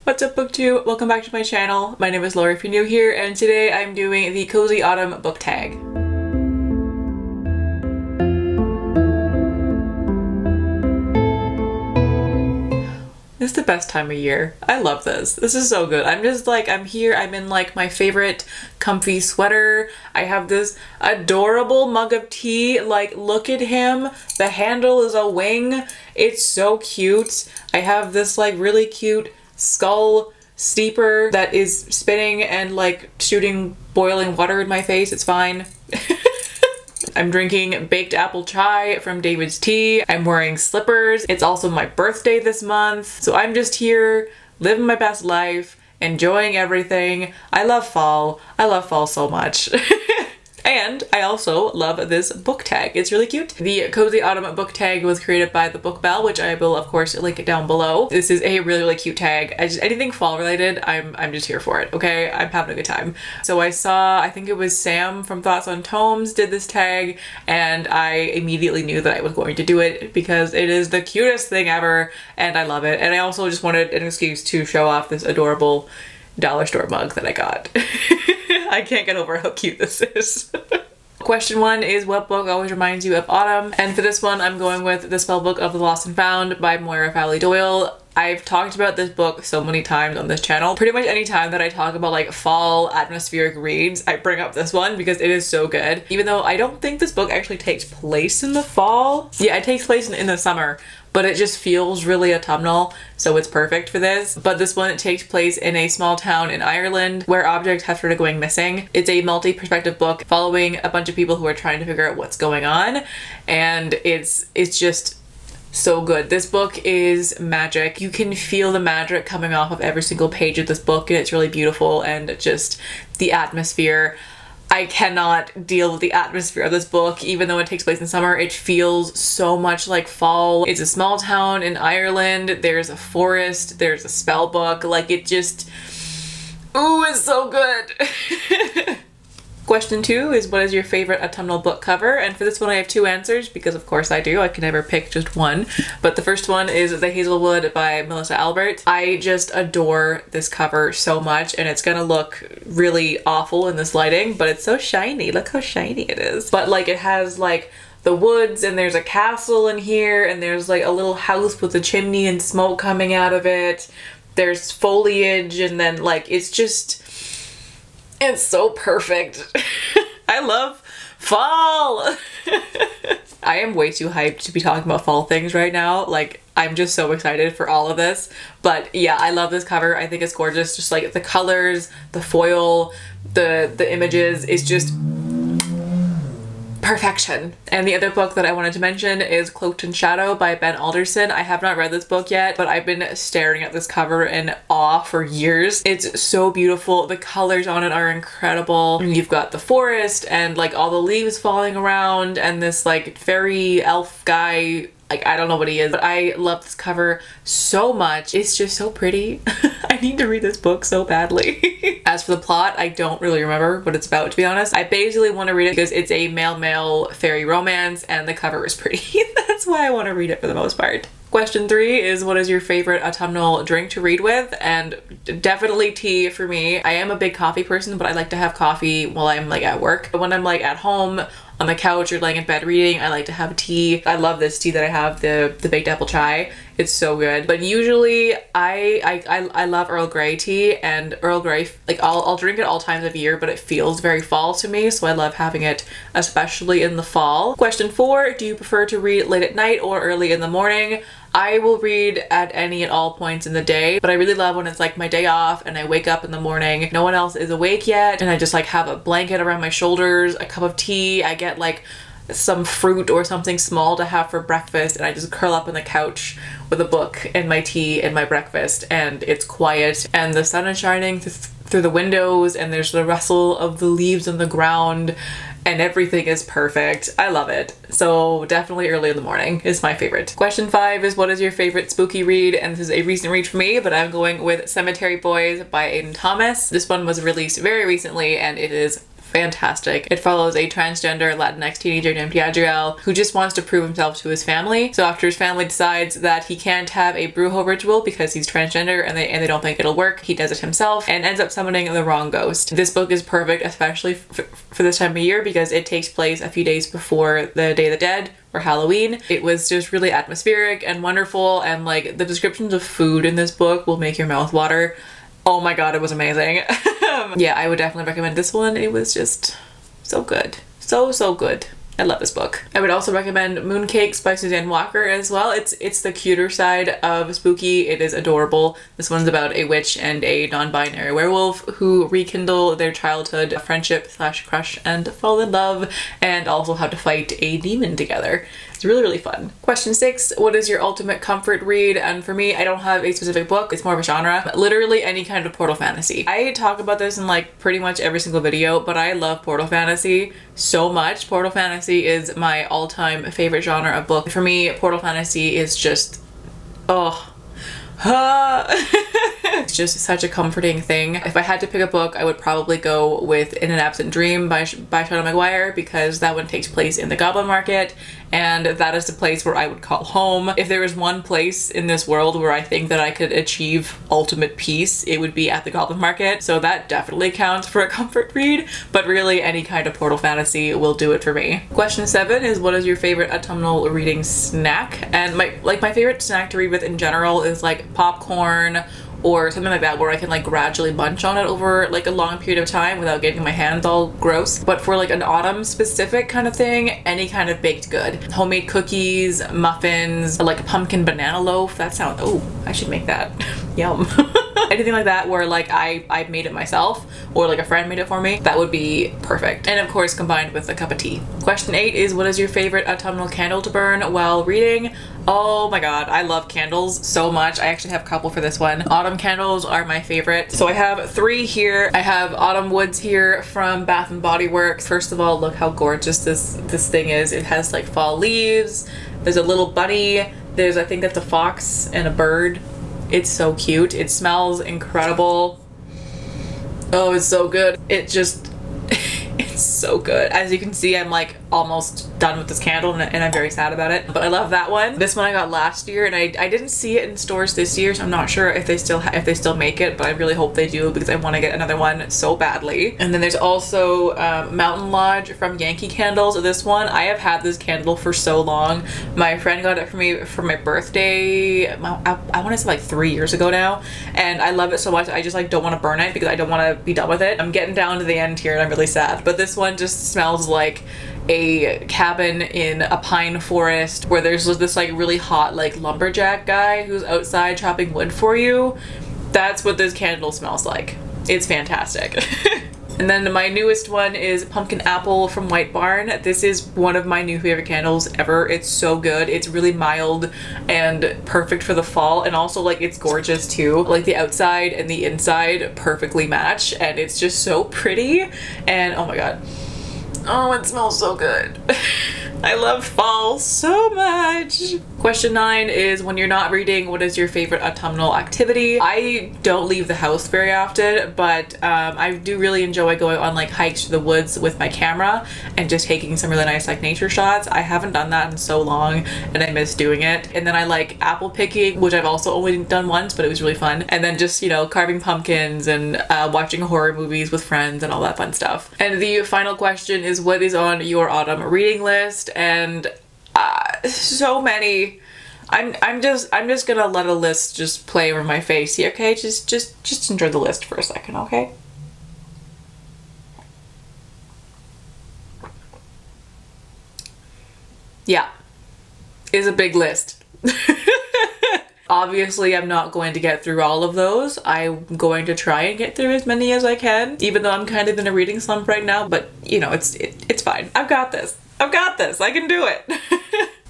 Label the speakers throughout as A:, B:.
A: What's up, booktube? Welcome back to my channel. My name is Laura if you're new here, and today I'm doing the Cozy Autumn book tag. This is the best time of year. I love this. This is so good. I'm just like, I'm here, I'm in like my favorite comfy sweater. I have this adorable mug of tea. Like, look at him. The handle is a wing. It's so cute. I have this like really cute skull steeper that is spinning and like shooting boiling water in my face. It's fine. I'm drinking baked apple chai from David's Tea. I'm wearing slippers. It's also my birthday this month. So I'm just here living my best life, enjoying everything. I love fall. I love fall so much. And I also love this book tag. It's really cute. The Cozy Autumn book tag was created by the Book Bell, which I will of course link it down below. This is a really cute tag. Anything fall related, I'm just here for it, okay? I'm having a good time. So I saw, I think it was Sam from Thoughts on Tomes did this tag, and I immediately knew that I was going to do it because it is the cutest thing ever and I love it. And I also just wanted an excuse to show off this adorable dollar store mug that I got. I can't get over how cute this is. Question 1 is, what book always reminds you of autumn? And for this one, I'm going with The Spellbook of the Lost and Found by Moira Fowley-Doyle. I've talked about this book so many times on this channel. Pretty much any time that I talk about like fall atmospheric reads, I bring up this one because it is so good. Even though I don't think this book actually takes place in the fall. Yeah, it takes place in the summer, but it just feels really autumnal, so it's perfect for this. But this one, it takes place in a small town in Ireland where objects have started going missing. It's a multi-perspective book following a bunch of people who are trying to figure out what's going on, and it's just so good. This book is magic. You can feel the magic coming off of every single page of this book, and it's really beautiful, and just the atmosphere. I cannot deal with the atmosphere of this book. Even though it takes place in summer, it feels so much like fall. It's a small town in Ireland. There's a forest. There's a spell book. Like, it just, ooh, it's so good. Question 2 is, what is your favorite autumnal book cover? And for this one I have 2 answers because of course I do. I can never pick just one. But the first one is The Hazelwood by Melissa Albert. I just adore this cover so much, and it's gonna look really awful in this lighting, but it's so shiny. Look how shiny it is. But like, it has like the woods, and there's a castle in here, and there's like a little house with a chimney and smoke coming out of it. There's foliage, and then like, it's so perfect. I love fall. I am way too hyped to be talking about fall things right now. Like, I'm just so excited for all of this. But yeah, I love this cover. I think it's gorgeous. Just like the colors, the foil, the images, is just perfection. And the other book that I wanted to mention is Cloaked in Shadow by Ben Alderson. I have not read this book yet, but I've been staring at this cover in awe for years. It's so beautiful. The colors on it are incredible. And you've got the forest and like all the leaves falling around, and this like fairy elf guy. Like, I don't know what he is, but I love this cover so much. It's just so pretty. I need to read this book so badly. As for the plot, I don't really remember what it's about, to be honest. I basically want to read it because it's a male-male fairy romance and the cover is pretty. That's why I want to read it for the most part. Question 3 is, what is your favorite autumnal drink to read with? And definitely tea for me. I am a big coffee person, but I like to have coffee while I'm like at work. But when I'm like at home on the couch or laying in bed reading, I like to have tea. I love this tea that I have, the baked apple chai. It's so good. But usually I love Earl Grey tea, and Earl Grey, like I'll drink it all times of year, but it feels very fall to me, so I love having it especially in the fall. Question 4, do you prefer to read late at night or early in the morning? I will read at any and all points in the day, but I really love when it's like my day off and I wake up in the morning, no one else is awake yet, and I just like have a blanket around my shoulders, a cup of tea, I get like some fruit or something small to have for breakfast, and I just curl up on the couch with a book and my tea and my breakfast, and it's quiet and the sun is shining through the windows, and there's the rustle of the leaves on the ground, and everything is perfect. I love it. So definitely early in the morning is my favorite. Question 5 is, what is your favorite spooky read? And this is a recent read for me, but I'm going with Cemetery Boys by Aiden Thomas. This one was released very recently and it is fantastic. It follows a transgender Latinx teenager named Yadriel who just wants to prove himself to his family. So after his family decides that he can't have a brujo ritual because he's transgender and they don't think it'll work, he does it himself and ends up summoning the wrong ghost. This book is perfect, especially for this time of year, because it takes place a few days before the Day of the Dead or Halloween. It was just really atmospheric and wonderful, and like the descriptions of food in this book will make your mouth water. Oh my god, it was amazing. Yeah, I would definitely recommend this one. It was just so good. So good. I love this book. I would also recommend Mooncakes by Suzanne Walker as well. It's the cuter side of spooky. It is adorable. This one's about a witch and a non-binary werewolf who rekindle their childhood friendship / crush and fall in love, and also how to fight a demon together. It's really fun. Question 6, what is your ultimate comfort read? And for me, I don't have a specific book. It's more of a genre. Literally any kind of portal fantasy. I talk about this in like pretty much every single video, but I love portal fantasy so much. Portal fantasy is my all-time favorite genre of book. For me, portal fantasy is just, oh. It's just such a comforting thing. If I had to pick a book, I would probably go with In an Absent Dream by Seanan McGuire, because that one takes place in the Goblin Market, and that is the place where I would call home. If there was one place in this world where I think that I could achieve ultimate peace, it would be at the Goblin Market, so that definitely counts for a comfort read, but really any kind of portal fantasy will do it for me. Question 7 is, what is your favorite autumnal reading snack? And my favorite snack to read with in general is like popcorn or something like that, where I can like gradually munch on it over like a long period of time without getting my hands all gross. But for like an autumn specific kind of thing, any kind of baked good. Homemade cookies, muffins, like a pumpkin banana loaf. That sounds, oh, I should make that. Yum. Anything like that where like I made it myself or like a friend made it for me, that would be perfect. And of course combined with a cup of tea. Question 8 is, what is your favorite autumnal candle to burn while reading? Oh my god, I love candles so much. I actually have a couple for this one. Autumn candles are my favorite. So I have 3 here. I have Autumn Woods here from Bath and Body Works. First of all, look how gorgeous this thing is. It has like fall leaves. There's a little bunny. There's, I think that's a fox and a bird. It's so cute. It smells incredible. Oh, it's so good. It just, it's so good. As you can see, I'm like almost done with this candle and I'm very sad about it, but I love that one. This one I got last year and I didn't see it in stores this year, so I'm not sure if they still make it, but I really hope they do because I want to get another one so badly. And then there's also Mountain Lodge from Yankee Candles. This one, I have had this candle for so long. My friend got it for me for my birthday, I want to say like 3 years ago now, and I love it so much. I just like don't want to burn it because I don't want to be done with it. I'm getting down to the end here and I'm really sad, but this one just smells like a cabin in a pine forest where there's this like really hot like lumberjack guy who's outside chopping wood for you. That's what this candle smells like. It's fantastic. And then my newest one is Pumpkin Apple from White Barn. This is one of my new favorite candles ever. It's so good. It's really mild and perfect for the fall, and also like it's gorgeous too. Like the outside and the inside perfectly match, and it's just so pretty, and oh my god. Oh, it smells so good. I love fall so much. Question 9 is, when you're not reading, what is your favorite autumnal activity? I don't leave the house very often, but I do really enjoy going on like hikes to the woods with my camera and just taking some really nice like nature shots. I haven't done that in so long and I miss doing it. And then I like apple picking, which I've also only done once, but it was really fun. And then just, you know, carving pumpkins and watching horror movies with friends and all that fun stuff. And the final question is, what is on your autumn reading list? And so many. I'm just gonna let a list just play over my face here, okay? Just enjoy the list for a second, okay? Yeah, it's a big list. Obviously, I'm not going to get through all of those. I'm going to try and get through as many as I can, even though I'm kind of in a reading slump right now, but you know, it's fine. I've got this. I've got this. I can do it.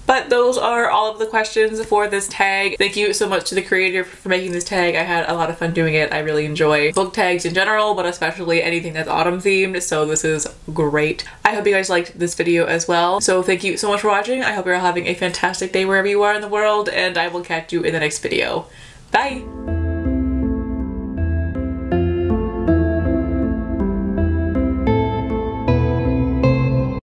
A: But those are all of the questions for this tag. Thank you so much to the creator for making this tag. I had a lot of fun doing it. I really enjoy book tags in general, but especially anything that's autumn themed, so this is great. I hope you guys liked this video as well. So thank you so much for watching. I hope you're all having a fantastic day wherever you are in the world, and I will catch you in the next video. Bye!